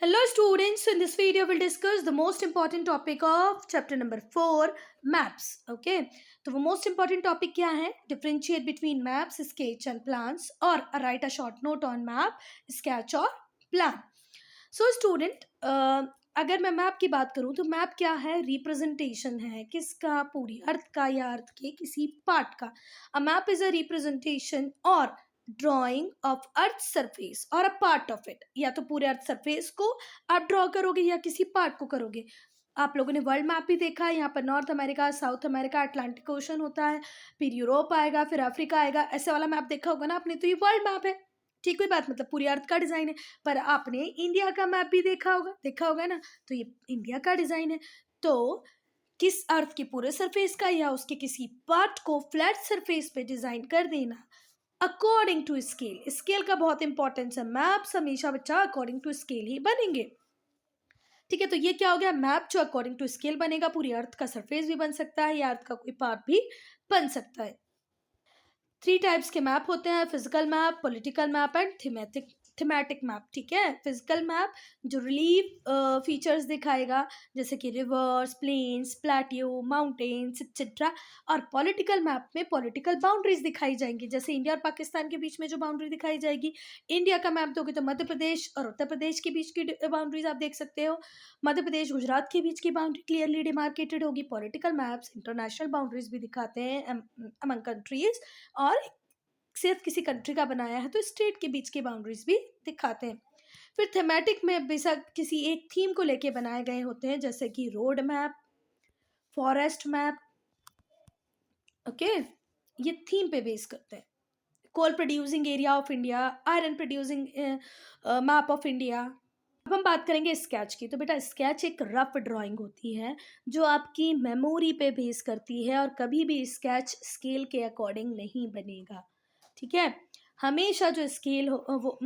Hello students, so in this video we'll discuss the most important topic of chapter number 4 maps. Okay, तो वो most important topic क्या है? Differentiate between maps, sketch and plans और write a short note on map, sketch और plan. So student, अगर मैं map की बात करूं तो मैप क्या है? रिप्रेजेंटेशन है किसका? पूरी अर्थ का या अर्थ के किसी पार्ट का. A map is a representation और ड्रॉइंग ऑफ अर्थ सरफेस और अ पार्ट ऑफ इट. या तो पूरे अर्थ सरफेस को आप ड्रॉ करोगे या किसी पार्ट को करोगे. आप लोगों ने वर्ल्ड मैप भी देखा है. यहाँ पर north America, south America, Atlantic ocean होता है, फिर यूरोप आएगा, फिर अफ्रीका आएगा. ऐसे वाला मैप देखा होगा ना आपने. तो ये वर्ल्ड मैप है. ठीक हुई बात, मतलब पूरी अर्थ का डिजाइन है. पर आपने इंडिया का मैप भी देखा होगा ना. तो ये इंडिया का डिजाइन है. तो किस अर्थ के पूरे सरफेस का या उसके किसी पार्ट को फ्लैट सरफेस पे डिजाइन कर देना अकॉर्डिंग टू स्केल. स्केल का बहुत इंपॉर्टेंस है. मैप्स हमेशा बच्चा अकॉर्डिंग टू स्केल ही बनेंगे. ठीक है, तो ये क्या हो गया? मैप जो अकॉर्डिंग टू स्केल बनेगा. पूरी अर्थ का सरफेस भी बन सकता है या अर्थ का कोई पार्ट भी बन सकता है. 3 टाइप्स के मैप होते हैं: physical map, political map and thematic map. ठीक है, फिजिकल मैप जो रिलीफ फीचर्स दिखाएगा, जैसे कि rivers, plains, plateau, mountains etcetera. और पॉलिटिकल मैप में पॉलिटिकल बाउंड्रीज दिखाई जाएंगी, जैसे इंडिया और पाकिस्तान के बीच में जो बाउंड्री दिखाई जाएगी. इंडिया का मैप दोगे तो मध्य प्रदेश और उत्तर प्रदेश के बीच की बाउंड्रीज आप देख सकते हो. मध्य प्रदेश गुजरात के बीच की बाउंड्री क्लियरली डिमार्केटेड होगी. पॉलिटिकल मैप्स इंटरनेशनल बाउंड्रीज भी दिखाते हैं अमंग कंट्रीज. और सिर्फ किसी कंट्री का बनाया है तो स्टेट के बीच की बाउंड्रीज भी दिखाते हैं. फिर थेमेटिक में बेशक किसी एक थीम को लेके बनाए गए होते हैं, जैसे कि road map, forest map. Okay, ये थीम पे बेस करते हैं. Coal producing area of India, iron producing map of India. अब हम बात करेंगे स्केच की. तो बेटा स्केच एक रफ ड्राइंग होती है जो आपकी मेमोरी पे बेस करती है और कभी भी स्केच स्केल के अकॉर्डिंग नहीं बनेगा. ठीक है, हमेशा जो स्केल हो वो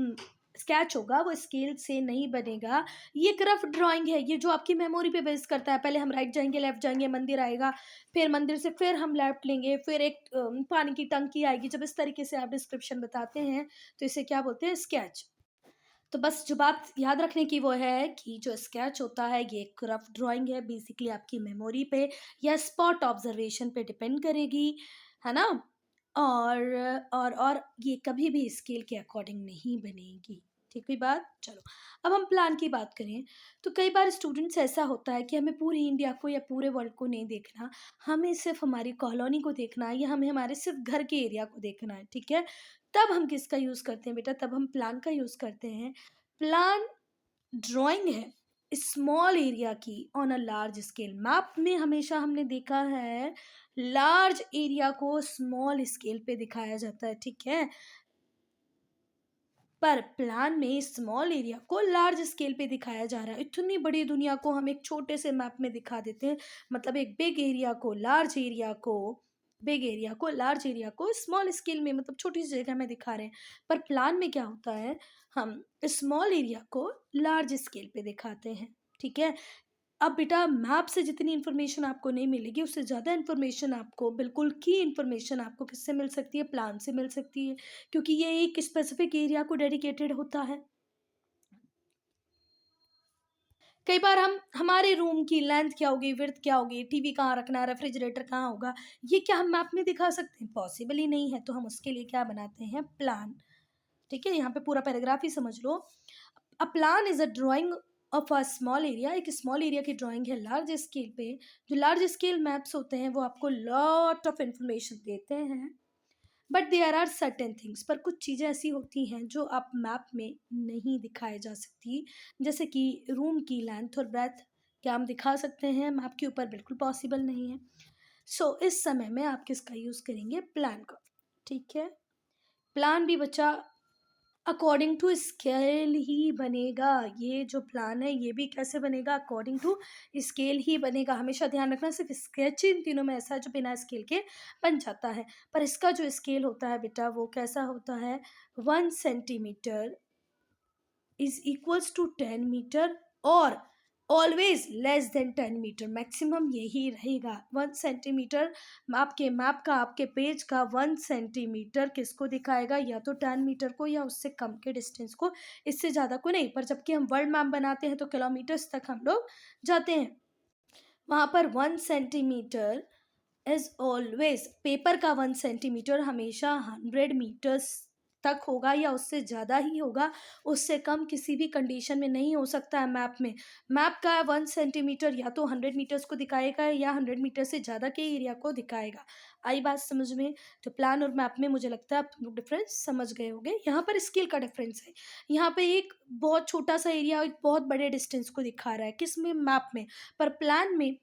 स्केच होगा वो स्केल से नहीं बनेगा. ये एक रफ ड्राइंग है. ये जो आपकी मेमोरी पे बेस करता है. पहले हम राइट जाएंगे, लेफ्ट जाएंगे, मंदिर आएगा, फिर मंदिर से फिर हम लेफ्ट लेंगे, फिर एक पानी की टंकी आएगी. जब इस तरीके से आप डिस्क्रिप्शन बताते हैं तो इसे क्या बोलते हैं? स्केच. तो बस जो बात याद रखने की वो है कि जो स्केच होता है ये एक रफ ड्राइंग है. बेसिकली आपकी मेमोरी पे या स्पॉट ऑब्जर्वेशन पे डिपेंड करेगी, है ना. और ये कभी भी स्केल के अकॉर्डिंग नहीं बनेगी. ठीक हुई बात. चलो, अब हम प्लान की बात करें तो कई बार स्टूडेंट्स ऐसा होता है कि हमें पूरी इंडिया को या पूरे वर्ल्ड को नहीं देखना. हमें सिर्फ हमारी कॉलोनी को देखना है या हमें हमारे सिर्फ घर के एरिया को देखना है. ठीक है, तब हम किसका यूज़ करते हैं बेटा? तब हम प्लान का यूज़ करते हैं. प्लान ड्राइंग है स्मॉल एरिया की on a large scale. Map में हमेशा हमने देखा है लार्ज एरिया को स्मॉल स्केल पे दिखाया जाता है. ठीक है, पर प्लान में स्मॉल एरिया को लार्ज स्केल पे दिखाया जा रहा है. इतनी बड़ी दुनिया को हम एक छोटे से मैप में दिखा देते हैं. मतलब एक लार्ज एरिया को स्मॉल स्केल में, मतलब छोटी सी जगह में दिखा रहे हैं. पर प्लान में क्या होता है? हम स्मॉल एरिया को लार्ज स्केल पे दिखाते हैं. ठीक है, अब बेटा मैप से जितनी इन्फॉर्मेशन आपको नहीं मिलेगी उससे ज़्यादा इन्फॉर्मेशन आपको, बिल्कुल की इन्फॉर्मेशन आपको किससे मिल सकती है? प्लान से मिल सकती है, क्योंकि ये एक स्पेसिफिक एरिया को डेडिकेटेड होता है. कई बार हम हमारे रूम की लेंथ क्या होगी, विड्थ क्या होगी, टीवी कहाँ रखना है, रेफ्रिजरेटर कहाँ होगा, ये क्या हम मैप में दिखा सकते हैं? पॉसिबल ही नहीं है. तो हम उसके लिए क्या बनाते हैं? प्लान. ठीक है, यहाँ पे पूरा पैराग्राफ ही समझ लो. A plan is a drawing of a small area. एक स्मॉल एरिया की ड्राइंग है लार्ज स्केल पे. जो लार्ज स्केल मैप्स होते हैं वो आपको लॉट ऑफ इंफॉर्मेशन देते हैं. But there are certain things, पर कुछ चीज़ें ऐसी होती हैं जो आप मैप में नहीं दिखाए जा सकती. जैसे कि रूम की लेंथ और ब्रेथ क्या हम दिखा सकते हैं मैप के ऊपर? बिल्कुल पॉसिबल नहीं है. सो इस समय में आप किसका यूज़ करेंगे? प्लान का. ठीक है, प्लान भी बच्चा अकॉर्डिंग टू स्केल ही बनेगा. ये जो प्लान है ये भी कैसे बनेगा? अकॉर्डिंग टू स्केल ही बनेगा. हमेशा ध्यान रखना, सिर्फ स्केच इन तीनों में ऐसा है जो बिना स्केल के बन जाता है. पर इसका जो स्केल होता है बेटा वो कैसा होता है? 1 centimetre is equals to 10 metre, और always less than 10 metre, maximum यही रहेगा 1 सेंटीमीटर। आपके मैप का, आपके पेज का 1 सेंटीमीटर किसको दिखाएगा, या तो 10 मीटर को या उससे कम के डिस्टेंस को, इससे ज़्यादा को नहीं। पर जबकि हम वर्ल्ड मैप बनाते हैं तो किलोमीटर्स तक हम लोग जाते हैं। वहाँ पर 1 सेंटीमीटर इज ऑलवेज, पेपर का 1 सेंटीमीटर हमेशा 100 मीटर्स तक होगा या उससे ज़्यादा ही होगा, उससे कम किसी भी कंडीशन में नहीं हो सकता है मैप में। मैप का 1 सेंटीमीटर या तो 100 मीटर्स को दिखाएगा या 100 मीटर से ज़्यादा के एरिया को दिखाएगा। आई बात समझ में? तो प्लान और मैप में मुझे लगता है आप लोग डिफरेंस समझ गए होंगे। यहाँ पर स्केल का डिफरेंस है। यहाँ पे एक बहुत छोटा सा एरिया एक बहुत बड़े डिस्टेंस को दिखा रहा है, किस में, मैप में। पर प्लान में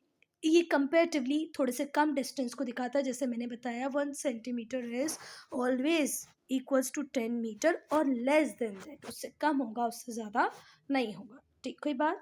ये कंपेरेटिवली थोड़े से कम डिस्टेंस को दिखाता है। जैसे मैंने बताया 1 centimetre is always equals to 10 metre और लेस देन दैट, उससे कम होगा, उससे ज़्यादा नहीं होगा। ठीक, कोई बात?